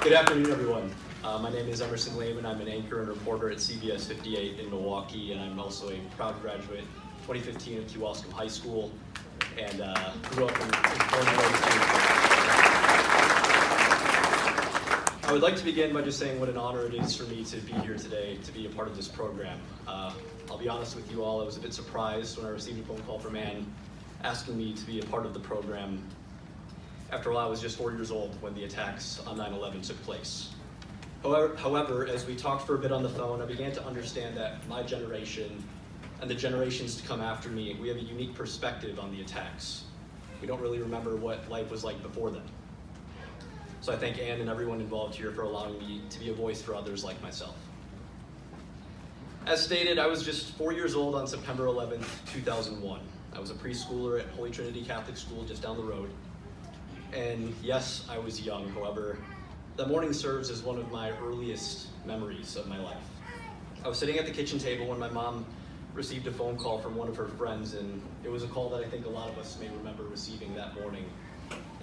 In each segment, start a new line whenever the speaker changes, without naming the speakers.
Good afternoon, everyone. My name is Emerson Lehmann. I'm an anchor and reporter at CBS 58 in Milwaukee, and I'm also a proud graduate 2015 of Kewaskum High School, and grew up in born and raised in. I would like to begin by just saying what an honor it is for me to be here today, to be a part of this program. I'll be honest with you all, I was a bit surprised when I received a phone call from Ann asking me to be a part of the program. After all, I was just 4 years old when the attacks on 9/11 took place. However, as we talked for a bit on the phone, I began to understand that my generation and the generations to come after me, we have a unique perspective on the attacks. We don't really remember what life was like before them. So I thank Ann and everyone involved here for allowing me to be a voice for others like myself. As stated, I was just 4 years old on September 11th, 2001. I was a preschooler at Holy Trinity Catholic School just down the road. And yes, I was young. However, that morning serves as one of my earliest memories of my life. I was sitting at the kitchen table when my mom received a phone call from one of her friends, and it was a call that I think a lot of us may remember receiving that morning.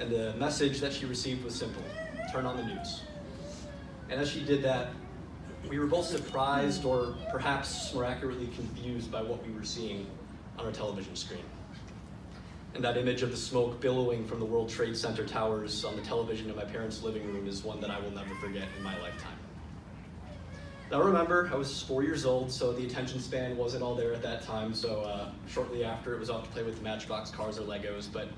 And the message that she received was simple: turn on the news. And as she did that, we were both surprised or perhaps more accurately confused by what we were seeing on our television screen. And that image of the smoke billowing from the World Trade Center towers on the television in my parents' living room is one that I will never forget in my lifetime. Now remember, I was 4 years old, so the attention span wasn't all there at that time, so shortly after it was off to play with Matchbox cars or Legos, but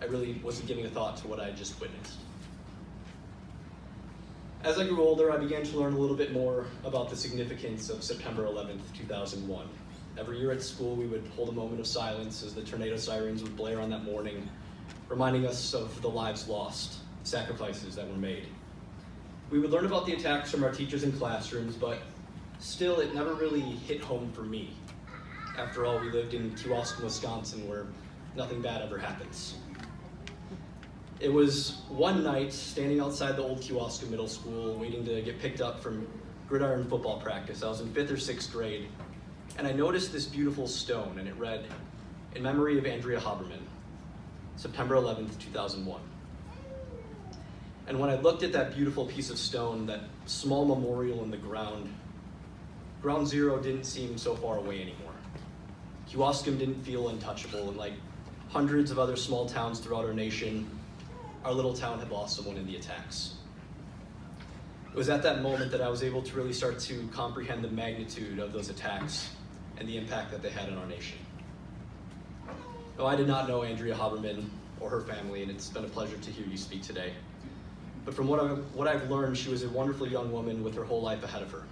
I really wasn't giving a thought to what I had just witnessed. As I grew older, I began to learn a little bit more about the significance of September 11th, 2001. Every year at school, we would hold a moment of silence as the tornado sirens would blare on that morning, reminding us of the lives lost, sacrifices that were made. We would learn about the attacks from our teachers in classrooms, but still it never really hit home for me. After all, we lived in Kewaskum, Wisconsin, where nothing bad ever happens. It was one night, standing outside the old Kewaskum Middle School, waiting to get picked up from gridiron football practice. I was in 5th or 6th grade, and I noticed this beautiful stone, and it read, "In memory of Andrea Haberman, September 11th, 2001. And when I looked at that beautiful piece of stone, that small memorial in the ground, Ground Zero didn't seem so far away anymore. Kewaskum didn't feel untouchable, and like hundreds of other small towns throughout our nation, our little town had lost someone in the attacks. It was at that moment that I was able to really start to comprehend the magnitude of those attacks and the impact that they had on our nation. No, I did not know Andrea Haberman or her family, and it's been a pleasure to hear you speak today. But from what I've learned, she was a wonderful young woman with her whole life ahead of her.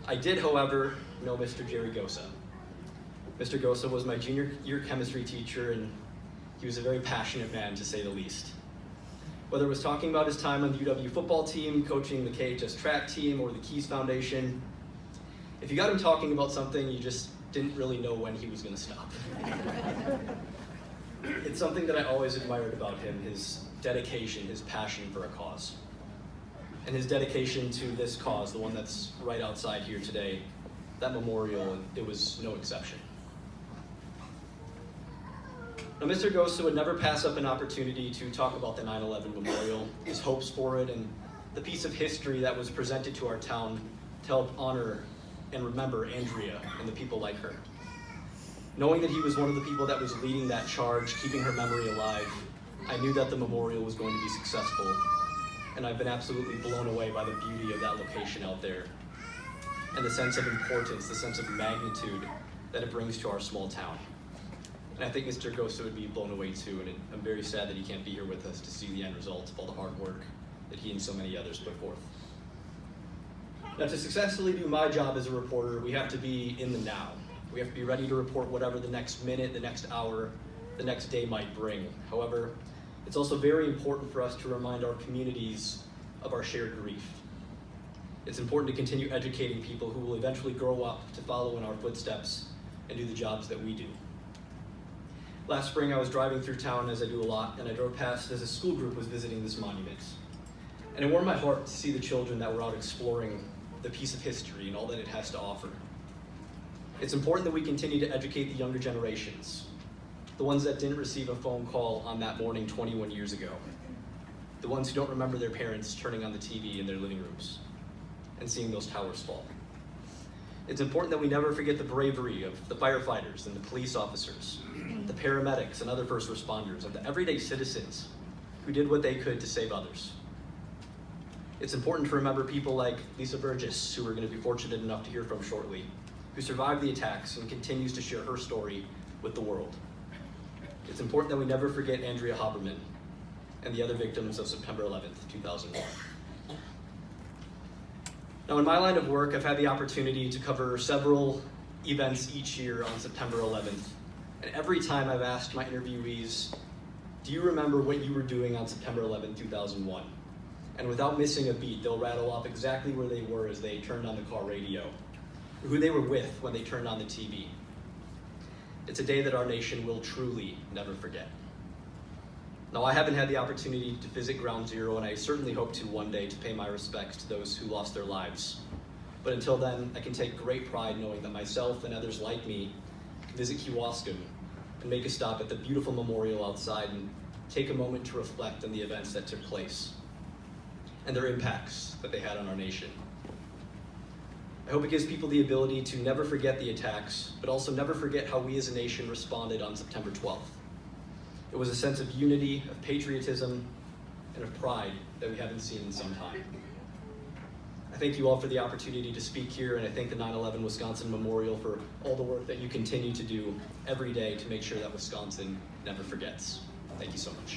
I did, however, know Mr. Jerry Gosa. Mr. Gosa was my junior year chemistry teacher, and he was a very passionate man, to say the least. Whether it was talking about his time on the UW football team, coaching the KHS track team, or the Keys Foundation, if you got him talking about something, you just didn't really know when he was going to stop. It's something that I always admired about him, his dedication, his passion for a cause. And his dedication to this cause, the one that's right outside here today, that memorial, it was no exception. Now, Mr. Gosa would never pass up an opportunity to talk about the 9/11 memorial, his hopes for it, and the piece of history that was presented to our town to help honor and remember Andrea and the people like her. Knowing that he was one of the people that was leading that charge, keeping her memory alive, I knew that the memorial was going to be successful, and I've been absolutely blown away by the beauty of that location out there, and the sense of importance, the sense of magnitude that it brings to our small town. And I think Mr. Gosa would be blown away too, and I'm very sad that he can't be here with us to see the end result of all the hard work that he and so many others put forth. Now, to successfully do my job as a reporter, we have to be in the now. We have to be ready to report whatever the next minute, the next hour, the next day might bring. However, it's also very important for us to remind our communities of our shared grief. It's important to continue educating people who will eventually grow up to follow in our footsteps and do the jobs that we do. Last spring, I was driving through town, as I do a lot, and I drove past as a school group was visiting this monument. And it warmed my heart to see the children that were out exploring the piece of history and all that it has to offer. It's important that we continue to educate the younger generations, the ones that didn't receive a phone call on that morning 21 years ago. the ones who don't remember their parents turning on the TV in their living rooms and seeing those towers fall. It's important that we never forget the bravery of the firefighters and the police officers, the paramedics and other first responders, and the everyday citizens who did what they could to save others. It's important to remember people like Lisa Burgess, who we're going to be fortunate enough to hear from shortly, who survived the attacks and continues to share her story with the world. It's important that we never forget Andrea Haberman and the other victims of September 11th, 2001. Now, in my line of work, I've had the opportunity to cover several events each year on September 11th, and every time I've asked my interviewees, do you remember what you were doing on September 11th, 2001? And without missing a beat, they'll rattle off exactly where they were as they turned on the car radio, or who they were with when they turned on the TV. It's a day that our nation will truly never forget. Now, I haven't had the opportunity to visit Ground Zero, and I certainly hope to one day to pay my respects to those who lost their lives. But until then, I can take great pride knowing that myself and others like me can visit Kewaskum and make a stop at the beautiful memorial outside and take a moment to reflect on the events that took place and their impacts that they had on our nation. I hope it gives people the ability to never forget the attacks, but also never forget how we as a nation responded on September 12th. It was a sense of unity, of patriotism, and of pride that we haven't seen in some time. I thank you all for the opportunity to speak here, and I thank the 9/11 Wisconsin Memorial for all the work that you continue to do every day to make sure that Wisconsin never forgets. Thank you so much.